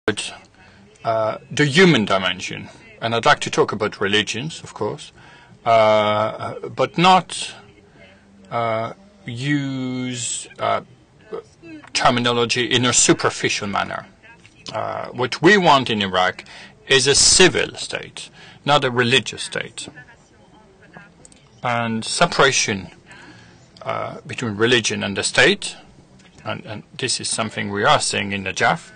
the human dimension, and I'd like to talk about religions, of course, but not use terminology in a superficial manner. What we want in Iraq is a civil state, not a religious state. And separation between religion and the state, and this is something we are seeing in Najaf,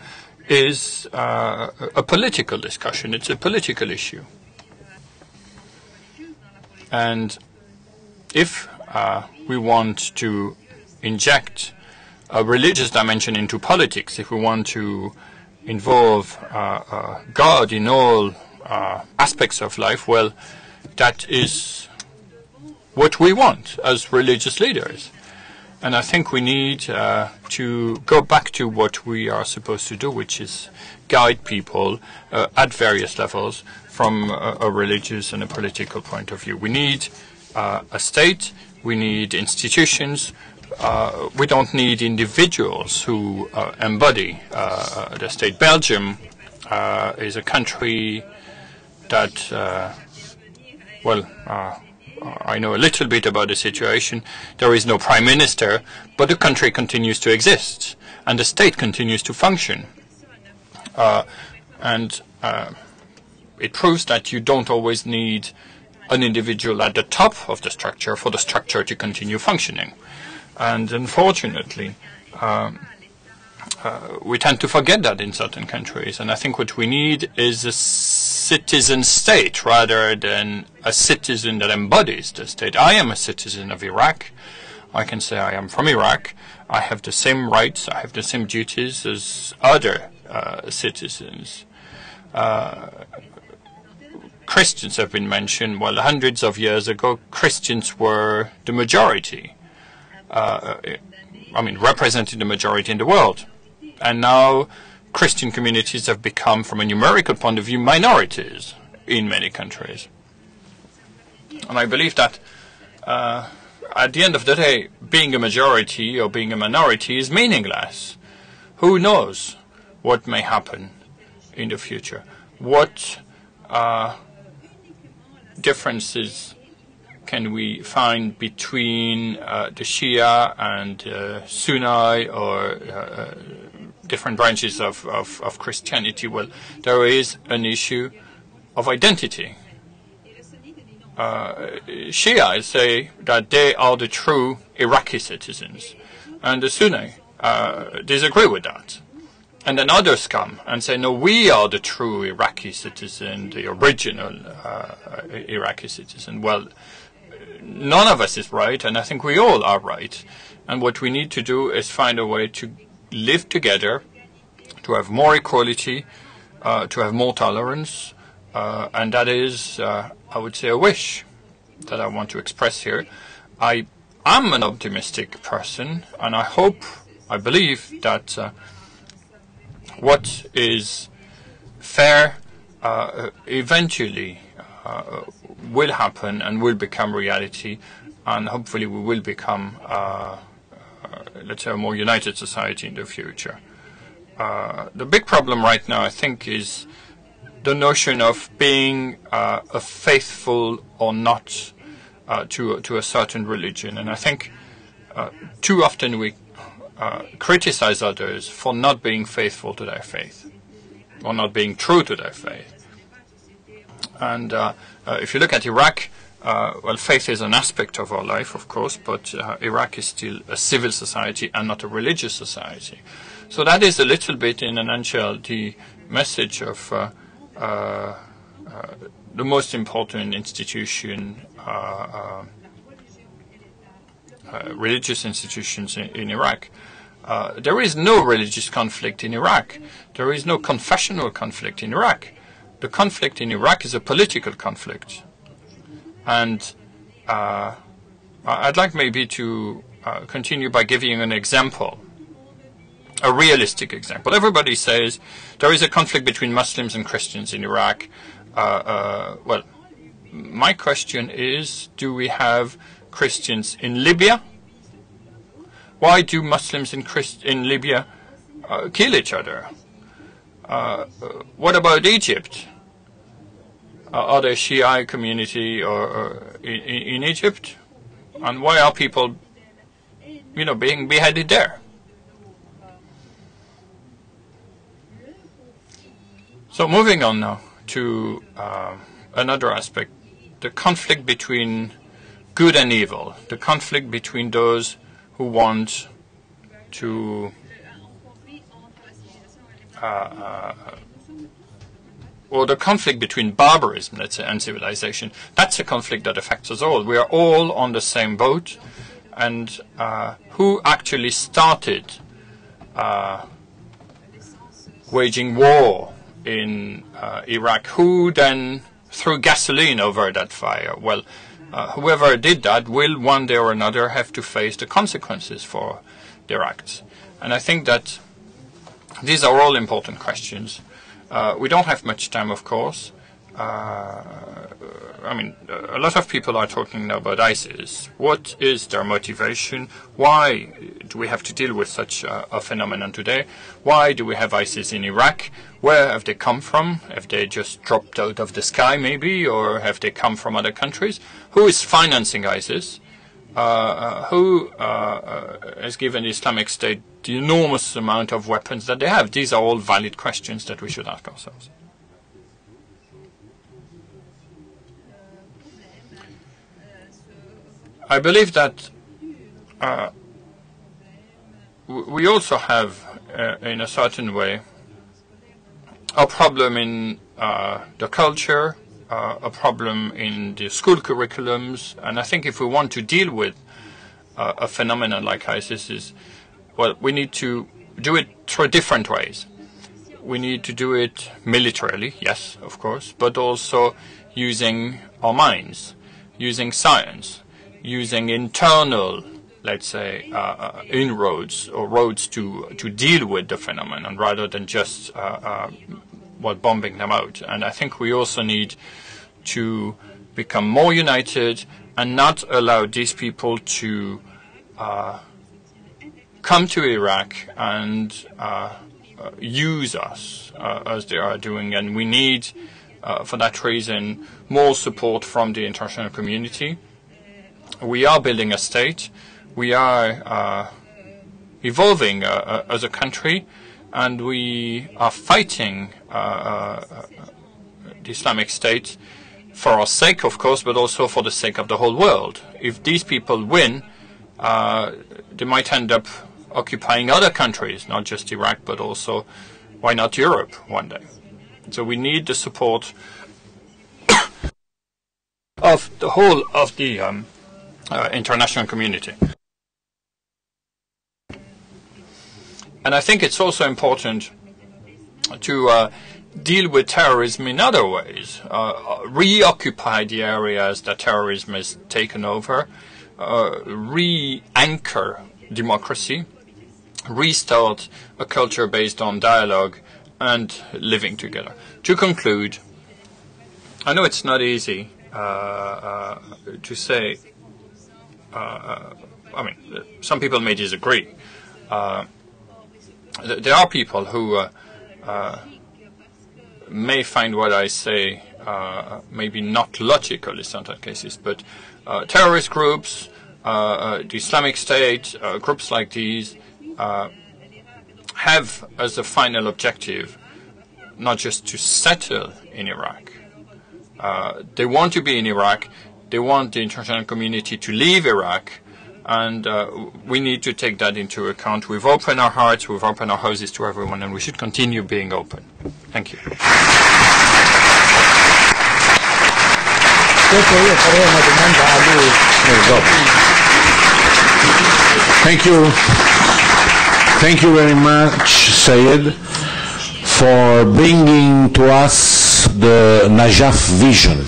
is a political discussion. It's a political issue. And if we want to inject a religious dimension into politics, if we want to involve God in all aspects of life, well, that is what we want as religious leaders. And I think we need to go back to what we are supposed to do, which is guide people at various levels from a religious and a political point of view. We need a state, we need institutions, we don't need individuals who embody the state. Belgium is a country that, I know a little bit about the situation. There is no prime minister, but the country continues to exist, and the state continues to function. It proves that you don't always need an individual at the top of the structure for the structure to continue functioning. And unfortunately, we tend to forget that in certain countries. And I think what we need is a citizen state rather than a citizen that embodies the state. I am a citizen of Iraq. I can say I am from Iraq. I have the same rights, I have the same duties as other citizens. Christians have been mentioned. Well, hundreds of years ago, Christians were the majority. Representing the majority in the world. And now Christian communities have become, from a numerical point of view, minorities in many countries. And I believe that at the end of the day, being a majority or being a minority is meaningless. Who knows what may happen in the future? What differences can we find between the Shia and Sunni or different branches of Christianity? Well, there is an issue of identity. Shia say that they are the true Iraqi citizens, and the Sunni disagree with that. And then others come and say, no, we are the true Iraqi citizen, the original Iraqi citizen. Well, none of us is right, and I think we all are right. And what we need to do is find a way to live together, to have more equality, to have more tolerance, and that is, I would say, a wish that I want to express here. I am an optimistic person, and I believe that what is fair eventually will happen and will become reality, and hopefully we will become, let's say, a more united society in the future. The big problem right now, I think, is the notion of being a faithful or not to a certain religion. And I think too often we criticize others for not being faithful to their faith or not being true to their faith. And if you look at Iraq, well, faith is an aspect of our life, of course, but Iraq is still a civil society and not a religious society. So that is a little bit, in a nutshell, the message of the most important institution, religious institutions in Iraq. There is no religious conflict in Iraq. There is no confessional conflict in Iraq. The conflict in Iraq is a political conflict. And I'd like maybe to continue by giving you an example, a realistic example. Everybody says there is a conflict between Muslims and Christians in Iraq. Well, my question is, do we have Christians in Libya? Why do Muslims in Libya kill each other? What about Egypt? Are there Shiite community or in Egypt? And why are people, being beheaded there? So moving on now to another aspect, the conflict between good and evil, the conflict between those who want to or the conflict between barbarism, let's say, and civilization. That's a conflict that affects us all. We are all on the same boat. And who actually started waging war in Iraq? Who then threw gasoline over that fire? Well, whoever did that will one day or another have to face the consequences for their acts. And I think that these are all important questions. We don't have much time, of course. I mean, a lot of people are talking now about ISIS. What is their motivation? Why do we have to deal with such a phenomenon today? Why do we have ISIS in Iraq? Where have they come from? Have they just dropped out of the sky, maybe? Or have they come from other countries? Who is financing ISIS? Who has given the Islamic State the enormous amount of weapons that they have? These are all valid questions that we should ask ourselves. I believe that we also have, in a certain way, a problem in the culture, a problem in the school curriculums, and I think if we want to deal with a phenomenon like ISIS, well, we need to do it through different ways. We need to do it militarily, yes, of course, but also using our minds, using science, using internal, let's say, inroads or roads to deal with the phenomenon rather than just bombing them out. And I think we also need to become more united and not allow these people to come to Iraq and use us as they are doing. And we need, for that reason, more support from the international community. We are building a state. We are evolving as a country, and we are fighting the Islamic State for our sake, of course, but also for the sake of the whole world. If these people win, they might end up occupying other countries, not just Iraq, but also, why not Europe one day? So we need the support of the whole of the international community. And I think it's also important to deal with terrorism in other ways, reoccupy the areas that terrorism has taken over, re-anchor democracy, restart a culture based on dialogue and living together. To conclude, I know it's not easy to say, I mean, some people may disagree. There are people who may find what I say maybe not logical in certain cases, but terrorist groups, the Islamic State, groups like these have as a final objective not just to settle in Iraq. They want to be in Iraq. They want the international community to leave Iraq, and we need to take that into account. We've opened our hearts, we've opened our houses to everyone, and we should continue being open. Thank you. Thank you. Thank you very much, Sayyid, for bringing to us the Najaf vision.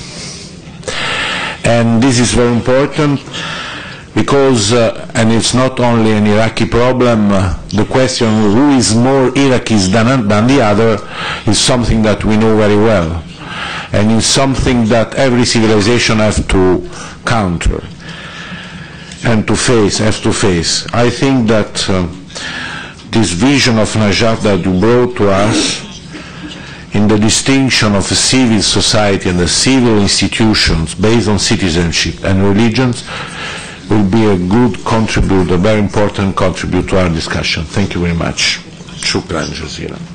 And this is very important because, and it's not only an Iraqi problem, the question of who is more Iraqis than the other is something that we know very well. And it's something that every civilization has to counter and to face, has to face. I think that this vision of Najaf that you brought to us in the distinction of a civil society and the civil institutions based on citizenship and religions will be a good contribute, a very important contribute to our discussion. Thank you very much. Shukran jazeelan.